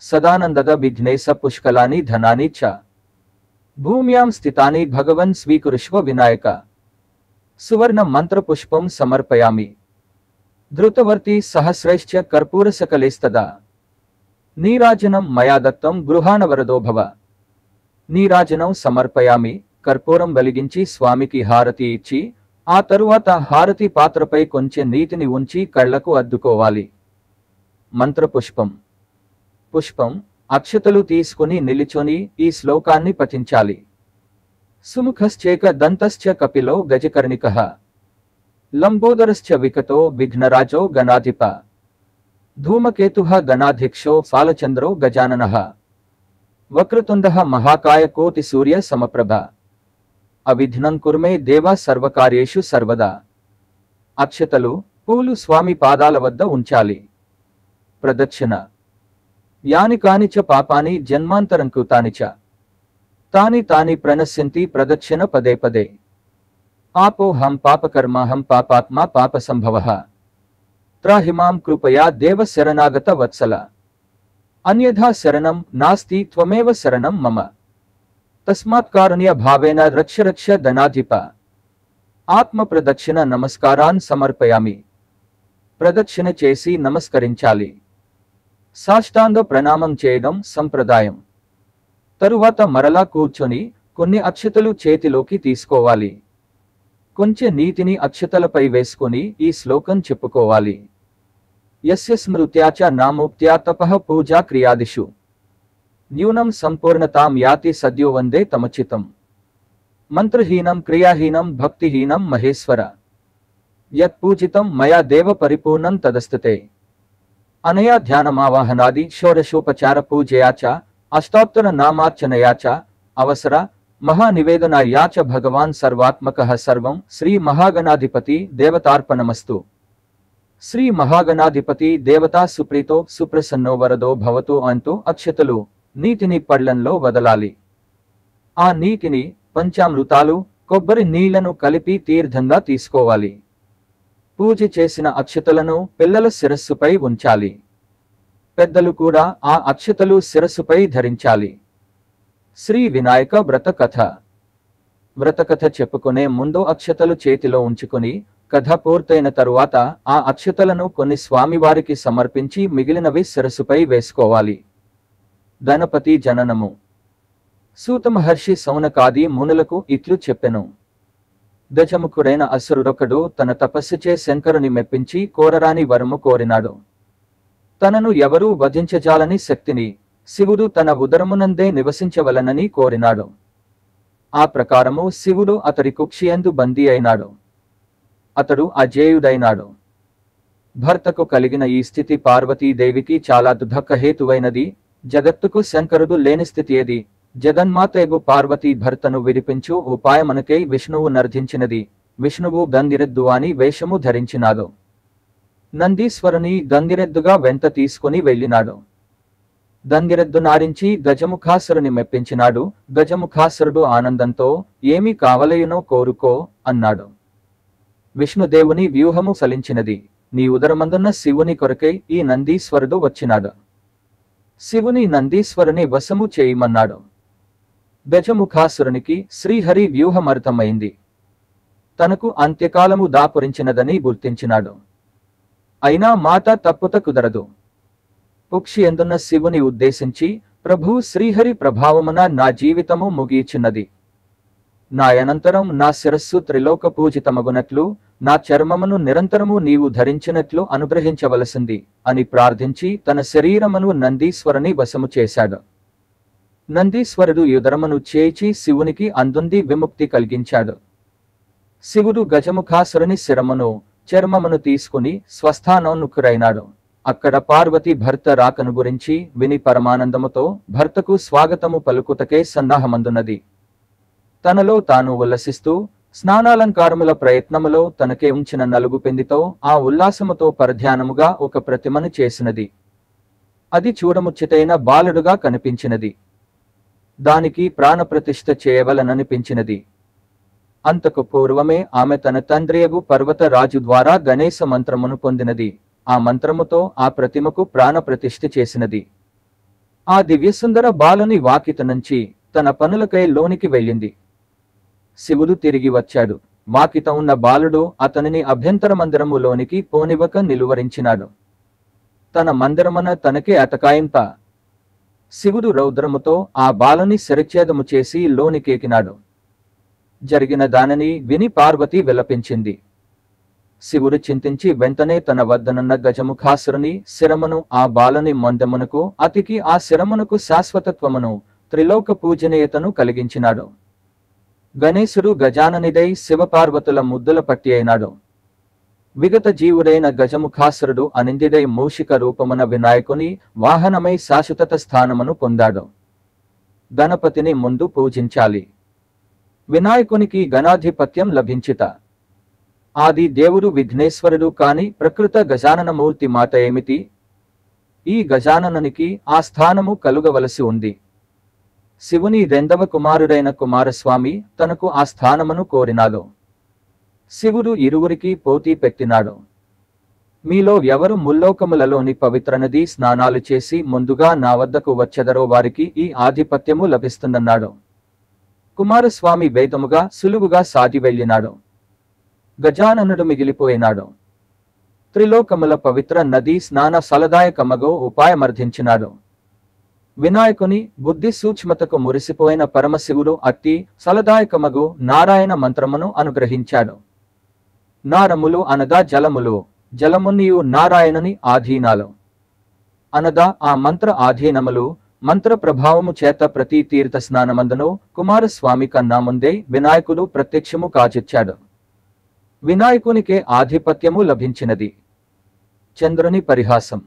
సదానందద విఘ్నేశ పుష్కలాని ధనాని చ భూమ్యాం స్థితాని భగవన్ స్వీకృష్వ వినాయక. సువర్ణ మంత్ర పుష్పం సమర్పయామి. ధృతవర్తి సహస్రైశ్చ కర్పూర సకలేస్తదా. నీరాజనం మయా దత్తం గృహాణవరదో భవ. నీరాజనం సమర్పయామి. కర్పూరం వెలిగించి స్వామికి హారతి ఇచ్చి ఆ తరువాత హారతి పాత్రపై కొంచెం నీటిని ఉంచి కళ్లకు అద్దుకోవాలి. మంత్రపుష్పం పుష్పం అక్షతలు తీసుకుని నిలిచొని ఈ శ్లోకాన్ని పఠించాలి. సుముఖశ్చేక దంతశ్చ కపిలో గజకర్ణికః. లంబోదరశ్చ వికటో విఘ్నరాజో గణాధిప. ధూమకేతుః గణాధ్యక్షో ఫాలచంద్రో గజాననః. వక్రతుండః మహాకాయ కోటి సూర్య సమప్రభ. అవిఘ్నం కుర్మే దేవ సర్వకార్యేషు సర్వదా. అక్షతలు, పూలు స్వామి పాదాల వద్ద ఉంచాలి. ప్రదక్షిణ యాని కాని చ పాపాని జన్మాంతరం కృతాని చ తాని తాని ప్రణశ్యంతి ప్రదక్షిణ పదే పదే. ఆపోహం పాపకర్మాహం పాపాత్మా పాపసంభవః. త్రాహిమాం కృపయా దేవ శరణాగత వత్సల. అన్యథా శరణం నాస్తి త్వమేవ శరణం మమ. తస్మాత్ కారుణ్య భావేన రక్ష రక్ష ధనాధిప. ఆత్మ ప్రదక్షిణ నమస్కారాన్ సమర్పయామి. ప్రదక్షిణ చేసి నమస్కరించాలి. సాష్టాంగ ప్రణామం చేయడం సంప్రదాయం. తరువాత మరలా కూర్చొని కొన్ని అక్షతలు చేతిలోకి తీసుకోవాలి. కొంచెం నీటిని అక్షతలపై వేసుకొని ఈ శ్లోకం చెప్పుకోవాలి. యస్య స్మృత్యా చ నామోక్త్యా తపః పూజా క్రియాదిషు న్యూనం సంపూర్ణతాం యాతి సద్యో వందే తమచితం. మంత్రహీనం క్రియాహీనం భక్తిహీనం మహేశ్వర. యత్ పూజితం మయా దేవ పరిపూర్ణం తదస్తుతే. అనయా ధ్యానమావాహనాది షోడశోపచార పూజయా చ అష్టాత్తర నామార్చనయా చ అవసర మహానివేదనయా చ భగవాన్ సర్వాత్మకః సర్వం శ్రీ మహాగణాధిపతి దేవతార్పణమస్తు. శ్రీ మహాగణాధిపతి దేవతా సుప్రీతో సుప్రసన్నో వరదో భవతు అంటూ అక్షతలు నీటిని పళ్ళంలో వదలాలి. ఆ నీటిని పంచామృతాలు, కొబ్బరి నీళ్లను కలిపి తీర్థంగా తీసుకోవాలి. పూజ చేసిన అక్షతలను పిల్లల శిరస్సుపై ఉంచాలి. పెద్దలు కూడా ఆ అక్షతలు శిరస్సుపై ధరించాలి. శ్రీ వినాయక వ్రత కథ. వ్రతకథ చెప్పుకునే ముందు అక్షతలు చేతిలో ఉంచుకుని కథ పూర్తయిన తరువాత ఆ అక్షతలను కొన్ని స్వామివారికి సమర్పించి మిగిలినవి శిరస్సుపై వేసుకోవాలి. గణపతి జననము. సూత మహర్షి సౌనకాది మునులకు ఇట్లు చెప్పెను. గజముఖుడైన అసురుడొకడు తన తపస్సుచే శంకరుని మెప్పించి కోరరాని వరము కోరినాడు. తనను ఎవరూ వధించజాలని శక్తిని శివుడు తన ఉదరమునందే నివసించవలనని కోరినాడు. ఆ ప్రకారము శివుడు అతడి కుక్షియందు బందీ అయినాడు. అతడు అజేయుడైనాడు. భర్తకు కలిగిన ఈ స్థితి పార్వతీదేవికి చాలా దుఃఖహేతువైనది. జగత్తుకు శంకరుడు లేని స్థితి ఏది? జగన్మాతేగు పార్వతీ భర్తను విడిపించు ఉపాయమనకై విష్ణువు నర్ధించినది. విష్ణువు గంగిరెద్దు అని వేషము ధరించినాడు. నందీశ్వరుని గంగిరెద్దుగా వెంట తీసుకుని వెళ్ళినాడు. గంగిరెద్దు నారించి గజముఖాసురుని మెప్పించినాడు. గజముఖాసురుడు ఆనందంతో ఏమి కావలయునో కోరుకో అన్నాడు. విష్ణుదేవుని వ్యూహము ఫలించినది. నీ ఉదరమందున్న శివుని కొరకై ఈ నందీశ్వరుడు వచ్చినాడు. శివుని నందీశ్వరుని వశము చేయమన్నాడు. గజముఖాసురునికి శ్రీహరి వ్యూహమర్థమైంది. తనకు అంత్యకాలము దాపురించినదని గుర్తించినాడు. అయినా మాట తప్పుత కుదరదు. పుక్షి ఎందున్న శివుని ఉద్దేశించి, ప్రభు శ్రీహరి ప్రభావమున నా జీవితము ముగియుచున్నది. నా అనంతరం నా శిరస్సు త్రిలోక పూజితమగునట్లు, నా చర్మమును నిరంతరము నీవు ధరించినట్లు అనుగ్రహించవలసింది అని ప్రార్థించి తన శరీరమును నందీశ్వరుని వశము చేశాడు. నందీశ్వరుడు యుదరమును చేచి శివునికి అందుంది విముక్తి కలిగించాడు. శివుడు గజముఖాసురుని శిరమును, చర్మమును తీసుకుని స్వస్థానోన్ముఖుడైనాడు. అక్కడ పార్వతి భర్త రాకను గురించి విని పరమానందముతో భర్తకు స్వాగతము పలుకుటకే సన్నాహమందున్నది. తనలో తాను ఉల్లసిస్తూ స్నానాలంకారముల ప్రయత్నములో తనకే ఉంచిన నలుగు పిండితో ఆ ఉల్లాసముతో పరధ్యానముగా ఒక ప్రతిమను చేసినది. అది చూడముచ్చటైన బాలుడుగా కనిపించినది. దానికి ప్రాణప్రతిష్ఠ చేయవలననిపించినది. అంతకు పూర్వమే ఆమె తన తండ్రియగు పర్వత రాజు ద్వారా గణేశ మంత్రమును పొందినది. ఆ మంత్రముతో ఆ ప్రతిమకు ప్రాణప్రతిష్ఠ చేసినది. ఆ దివ్యసుందర బాలుని వాకిట నుంచి తన పనులకై లోనికి వెళ్ళింది. శివుడు తిరిగి వచ్చాడు. వాకిట ఉన్న బాలుడు అతనిని అభ్యంతర మందిరములోనికి పోనివ్వక నిలువరించినాడు. తన మందిరమున తనకే అతకాయింప శివుడు రౌద్రముతో ఆ బాలుని శిరఛేదము చేసి లోనికేకినాడు. జరిగిన దానిని విని పార్వతి విలపించింది. శివుడు చింతించి వెంటనే తన వద్దనున్న గజముఖాసురుని శిరమును ఆ బాలుని మొందెమునకు అతికి ఆ శిరమునకు శాశ్వతత్వమును, త్రిలోక పూజనీయతను కలిగించినాడు. గణేశుడు గజాననిదై శివపార్వతుల ముద్దుల పట్టి అయినాడు. విగత జీవుడైన గజముఖాసురుడు అనిందిదై మూషిక రూపమున వినాయకుని వాహనమై శాశ్వత స్థానమును పొందాడు. గణపతిని ముందు పూజించాలి. వినాయకునికి గణాధిపత్యం లభించిత. ఆది దేవుడు విఘ్నేశ్వరుడు కాని ప్రకృత గజాననమూర్తి మాట ఏమిటి? ఈ గజాననునికి ఆ స్థానము కలుగవలసి ఉంది. శివుని రెండవ కుమారుడైన కుమారస్వామి తనకు ఆ స్థానమును కోరినాడు. శివుడు ఇరువురికి పోటీ పెట్టినాడు. మీలో ఎవరు ముల్లోకములలోని పవిత్ర నదీ స్నానాలు చేసి ముందుగా నా వద్దకు వచ్చెదరో వారికి ఈ ఆధిపత్యము లభిస్తుందన్నాడు. కుమారస్వామి వేదముగా సులువుగా సాగి వెళ్ళినాడు. గజాననుడు మిగిలిపోయినాడు. త్రిలోకముల పవిత్ర నదీ స్నాన ఫలదాయకమగో ఉపాయమర్థించినాడు. వినాయకుని బుద్ధి సూక్ష్మతకు మురిసిపోయిన పరమశివుడు అట్టి ఫలదాయకమగు నారాయణ మంత్రమును అనుగ్రహించాడు. నారములు అనగా జలములు, జలమునియు నారాయణుని ఆధీనాలు అనగా ఆ మంత్ర ఆధీనములు. మంత్ర ప్రభావము చేత ప్రతి తీర్థ స్నానమందును కుమారస్వామి కన్నా ముందే వినాయకుడు ప్రత్యక్షము కాచిచ్చాడు. వినాయకునికే ఆధిపత్యము లభించినది. చంద్రుని పరిహాసం.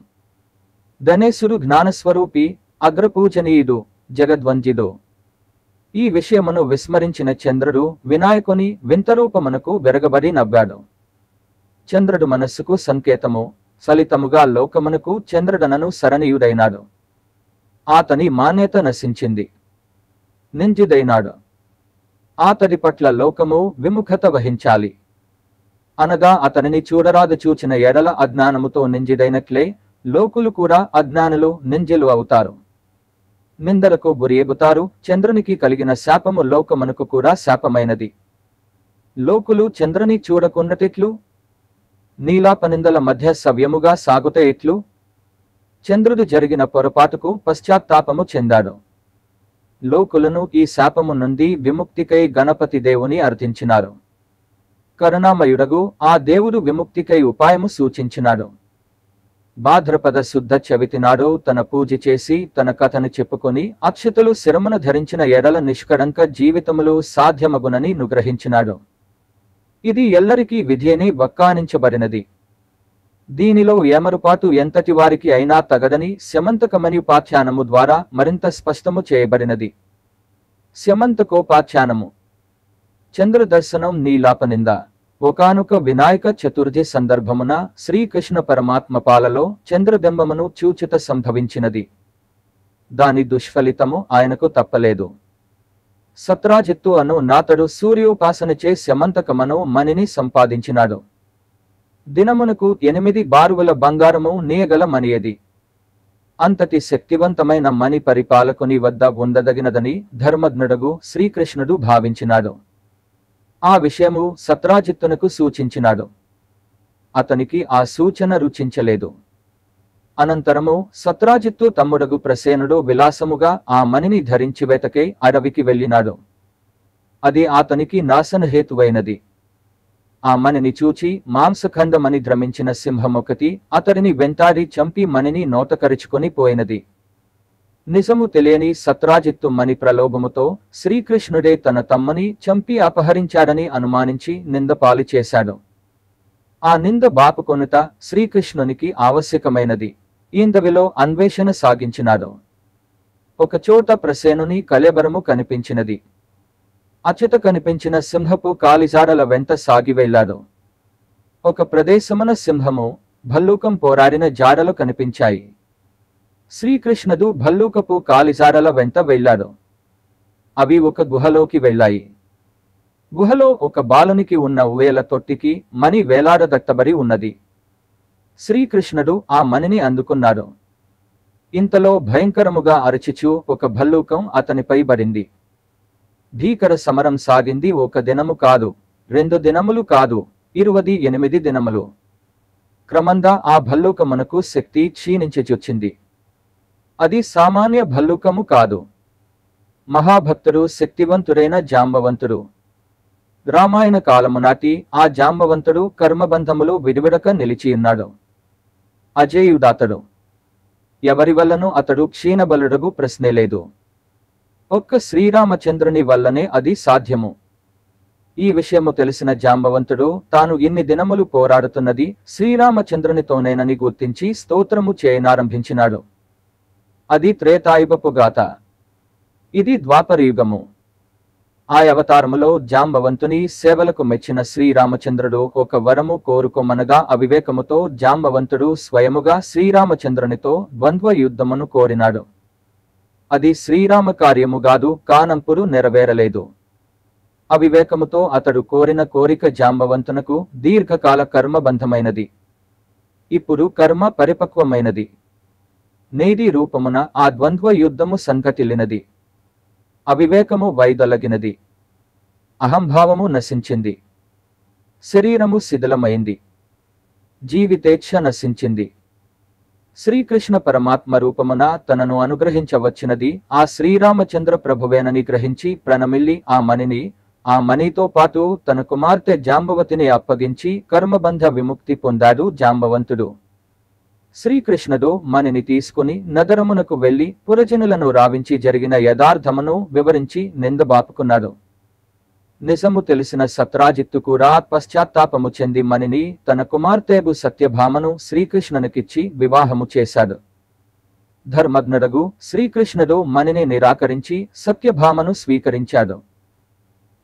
గణేశుడు జ్ఞానస్వరూపి, అగ్రపూజనీయుడు, జగద్వంజిదు. ఈ విషయమును విస్మరించిన చంద్రుడు వినాయకుని వింతరూపమునకు విరగబడి నవ్వాడు. చంద్రుడు మనస్సుకు సంకేతము, ఫలితముగా లోకమునకు చంద్రుడనను శరణీయుడైనాడు. ఆతని మాన్యత నశించింది, నింజిదైనాడు. ఆతడి పట్ల లోకము విముఖత వహించాలి. అనగా అతనిని చూడరాదు చూచిన ఎడల అజ్ఞానముతో నింజిదైనట్లే లోకులు కూడా అజ్ఞానులు, నింజలు అవుతారు. నిందలకు గురియెగుతారు. చంద్రునికి కలిగిన శాపము లోకమునకు కూడా శాపమైనది. లోకులు చంద్రుని చూడకున్నటిట్లు, నీలాపనిందల మధ్య సవ్యముగా సాగుతే ఇట్లు. చంద్రుడు జరిగిన పొరపాటుకు పశ్చాత్తాపము చెందాడు. లోకులను ఈ శాపము నుండి విముక్తికై గణపతి దేవుని అర్థించినారు. కరుణామయుడగు ఆ దేవుడు విముక్తికై ఉపాయము సూచించినాడు. భాద్రపద శుద్ధ చవితి నాడు తన పూజ చేసి తన కథను చెప్పుకొని అక్షతలు శిరమున ధరించిన ఎడల నిష్కడంక జీవితములు సాధ్యమగునని నుగ్రహించినాడు. ఇది ఎల్లరికీ విధియని వక్కానించబడినది. దీనిలో ఏమరుపాటు ఎంతటి వారికి అయినా తగదని శమంతకమణిపాఖ్యానము ద్వారా మరింత స్పష్టము చేయబడినది. శమంతకోపాఖ్యానము. చంద్రదర్శనం నీలాపనింద. ఒకానొక వినాయక చతుర్థి సందర్భమున శ్రీకృష్ణ పరమాత్మ పాలలో చంద్రబింబమును చూచుట సంభవించినది. దాని దుష్ఫలితము ఆయనకు తప్పలేదు. సత్రాజిత్తు అను నాతడు సూర్యోపాసనచే శమంతకమను మణిని సంపాదించినాడు. దినమునకు 8 బారువుల బంగారము నీయగల మణియది. అంతటి శక్తివంతమైన మణి పరిపాలకుని వద్ద ఉండదగినదని ధర్మజ్ఞుడగు శ్రీకృష్ణుడు భావించినాడు. ఆ విషయము సత్రాజిత్తునకు సూచించినాడు. అతనికి ఆ సూచన రుచించలేదు. అనంతరము సత్రాజిత్తు తమ్ముడగు ప్రసేనుడు విలాసముగా ఆ మణిని ధరించి వెతకై అడవికి వెళ్ళినాడు. అది అతనికి నాశనహేతువైనది. ఆ మణిని చూచి మాంసఖండమని భ్రమించిన సింహమొకటి అతడిని వెంటాడి చంపి మణిని నోటకరుచుకొని పోయినది. నిజము తెలియని సత్రాజిత్తు మణి ప్రలోభముతో శ్రీకృష్ణుడే తన తమ్మని చంపి అపహరించాడని అనుమానించి నిందపాలు చేశాడు. ఆ నింద బాపుకొనుట శ్రీకృష్ణునికి ఆవశ్యకమైనది. ఈందవిలో అన్వేషణ సాగించినాడు. ఒకచోట ప్రసేనుని కళేబరము కనిపించినది. అచట కనిపించిన సింహపు కాలిజాడల వెంట సాగి వెళ్ళాడు. ఒక ప్రదేశమున సింహము, భల్లూకం పోరాడిన జాడలు కనిపించాయి. శ్రీకృష్ణుడు భల్లూకపు కాలిజాడల వెంట వెళ్ళాడు. అవి ఒక గుహలోకి వెళ్ళాయి. గుహలో ఒక బాలునికి ఉన్న ఉవేల తొట్టికి మణి వేలాడదట్టబడి ఉన్నది. శ్రీకృష్ణుడు ఆ మణిని అందుకున్నాడు. ఇంతలో భయంకరముగా అరచిచూ ఒక భల్లూకం అతనిపై పడింది. భీకర సమరం సాగింది. 1 దినము కాదు, 2 దినములు కాదు, 28 దినములు. క్రమంగా ఆ భల్లూకమునకు శక్తి క్షీణించిచొచ్చింది. అది సామాన్య భల్లూకము కాదు. మహాభక్తుడు, శక్తివంతుడైన జాంబవంతుడు. రామాయణ కాలము నాటి ఆ జాంబవంతుడు కర్మబంధములు విడివిడక నిలిచియున్నాడు. అజేయుడాతడు. ఎవరి వల్లను అతడు క్షీణబలుడగు ప్రశ్నే లేదు. ఒక్క శ్రీరామచంద్రుని వల్లనే అది సాధ్యము. ఈ విషయము తెలిసిన జాంబవంతుడు తాను ఇన్ని దినములు పోరాడుతున్నది శ్రీరామచంద్రునితోనేనని గుర్తించి స్తోత్రము చేయనారంభించినాడు. అది త్రేతాయుగపు గాథ. ఇది ద్వాపరయుగము. ఆ అవతారములో జాంబవంతుని సేవలకు మెచ్చిన శ్రీరామచంద్రుడు ఒక వరము కోరుకోమనగా అవివేకముతో జాంబవంతుడు స్వయముగా శ్రీరామచంద్రునితో ద్వంద్వ యుద్ధమును కోరినాడు. అది శ్రీరామ కార్యముగాదు కానంపుడు నెరవేరలేదు. అవివేకముతో అతడు కోరిన కోరిక జాంబవంతునకు దీర్ఘకాల కర్మబంధమైనది. ఇప్పుడు కర్మ పరిపక్వమైనది. నేటి రూపమున ఆ ద్వంద్వ యుద్ధము సంఘటిల్లినది. అవివేకము వైదొలగినది. అహంభావము నశించింది. శరీరము శిథిలమైంది. జీవితేచ్ఛ నశించింది. శ్రీకృష్ణ పరమాత్మ రూపమున తనను అనుగ్రహించవచ్చినది ఆ శ్రీరామచంద్ర ప్రభువేనని గ్రహించి ప్రణమిల్లి ఆ మణితో పాటు తన కుమార్తె జాంబవతిని అప్పగించి కర్మబంధ విముక్తి పొందాడు జాంబవంతుడు. శ్రీకృష్ణుడు మణిని తీసుకుని నగరమునకు వెళ్లి పురజనులను రావించి జరిగిన యథార్థమును వివరించి నిందబాపుకున్నాడు. నిజము తెలిసిన సత్రాజిత్తు కూడా పశ్చాత్తాపము చెంది మణిని తన కుమార్తెబు సత్యభామను శ్రీకృష్ణునికిచ్చి వివాహము చేశాడు. ధర్మజ్ఞుడగు శ్రీకృష్ణుడు మణిని నిరాకరించి సత్యభామను స్వీకరించాడు.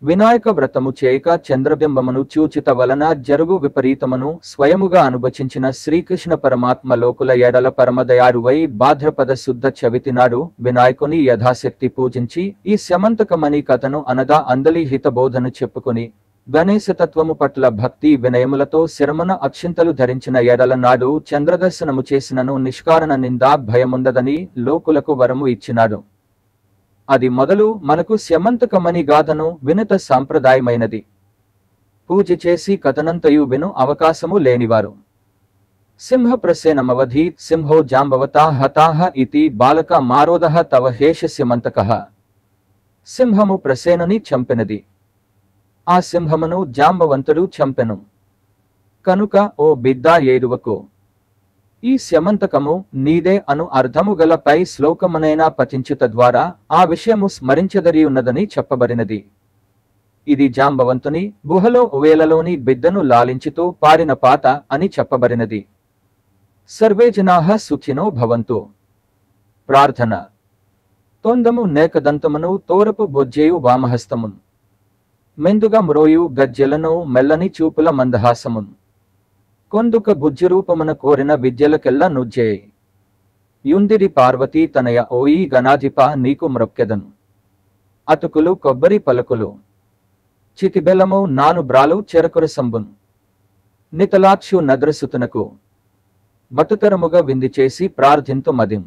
వినాయక వ్రతము చేయక చంద్రబింబమును చూచిత వలన జరుగు విపరీతమును స్వయముగా అనుభవించిన శ్రీకృష్ణ పరమాత్మ లోకుల ఎడల పరమదయారువై భాద్రపద శుద్ధ చవితి నాడు వినాయకుని యథాశక్తి పూజించి ఈ శమంతకమణి కథను అనగా అందలి హితబోధను చెప్పుకుని గణేశతత్వము పట్ల భక్తి వినయములతో శిరమున అక్షింతలు ధరించిన ఎడల నాడు చంద్రదర్శనము చేసినను నిష్కారణ నిందా భయముందదని లోకులకు వరము ఇచ్చినాడు. అది మొదలు మనకు శమంతకమణి గాథను వినత సాంప్రదాయమైనది. పూజ చేసి కథనంతయు విను అవకాశము లేనివారు సింహ ప్రసేనమవధి సింహో జాంబవతా హతాహ ఇతి బాలక మారోదహ తవ హేష శమంతకః. సింహము ప్రసేనుని చంపెనది, ఆ సింహమును జాంబవంతుడు చంపెను. కనుక ఓ బిడ్డా ఏడువకు, ఈ శమంతకము నీదే అను అర్థము గల పై శ్లోకమునైనా పఠించుట ద్వారా ఆ విషయము స్మరించదరియున్నదని చెప్పబడినది. ఇది జాంబవంతుని గుహలో వేలలోని బిడ్డను లాలించుతూ పారిన పాట అని చెప్పబడినది. సర్వే జనాః సుఖినో భవంతు. ప్రార్థన. తొందము నేకదంతమును తోరపు బొజ్జేయు వామహస్తమున్, మెందుగా మ్రోయు గజ్జెలను మెల్లని చూపుల మందహాసమున్, కొందుక బుజ్జిరూపమున కోరిన విద్యలకెల్ల నుజ్జే. యుందిరి పార్వతీ తనయ ఓయి గణాధిప నీకు మ్రొక్కెదను. అతుకులు కొబ్బరి పలకులు, చితిబెలము నాను బ్రాలు చెరకురసంబున్, నితలాక్షు నద్రసుతునకు బతుతరముగా వింది చేసి ప్రార్థింతు మదిం.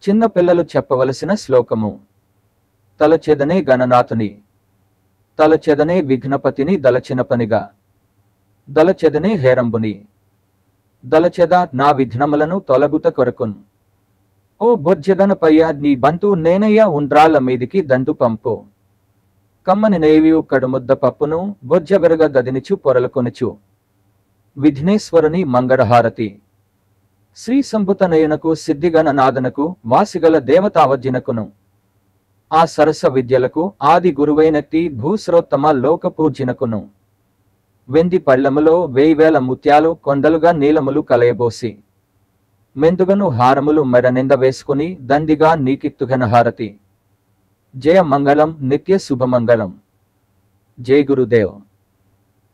చిన్న పిల్లలు చెప్పవలసిన శ్లోకము. తలచెదనే గణనాథుని, తలచెదనే విఘ్నపతిని దలచిన పనిగా, దలచెదనే హేరంబుని, దలచెద నా విఘ్నములను తొలగుత కొరకున్. ఓ బొజ్జెదనపయ్య నీ బంతు నేనయ్య ఉండ్రాళ్ళ మీదికి దండు పంపు. కమ్మని నేవియు కడుముద్ద పప్పును బొజ్జబెరగ గదినిచు పొరలకొనిచు. విఘ్నేశ్వరుని మంగళహారతి. శ్రీ సంభుతనయునకు సిద్ధిగణ నాదనకు వాసిగల దేవతావజ్జినకును ఆ సరస విద్యలకు ఆది గురువైనట్టి భూశ్రోత్తమ లోకపూజ్జినకును వెండి పళ్ళములో 1000 ముత్యాలు కొండలుగా నీలములు కలయబోసి మెందుగను హారములు మెరనింద వేసుకుని దండిగా నీకిత్తుగన హారతి. జయ మంగళం నిత్య శుభమంగళం. జై గురుదేవ్.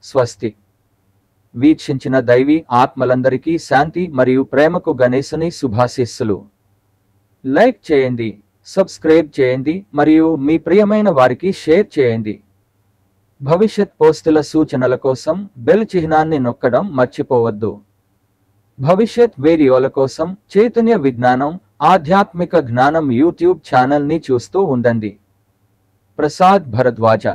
స్వస్తి. వీక్షించిన దైవీ ఆత్మలందరికీ శాంతి మరియు ప్రేమకు గణేశుని శుభాశీస్సులు. లైక్ చేయండి, సబ్స్క్రైబ్ చేయండి మరియు మీ ప్రియమైన వారికి షేర్ చేయండి. భవిష్యత్ పోస్టుల సూచనల కోసం బెల్ చిహ్నాన్ని నొక్కడం మర్చిపోవద్దు. భవిష్యత్ వీడియోల కోసం చైతన్య విజ్ఞానం ఆధ్యాత్మిక జ్ఞానం యూట్యూబ్ ఛానల్ని చూస్తూ ఉండండి. ప్రసాద్ భరద్వాజ.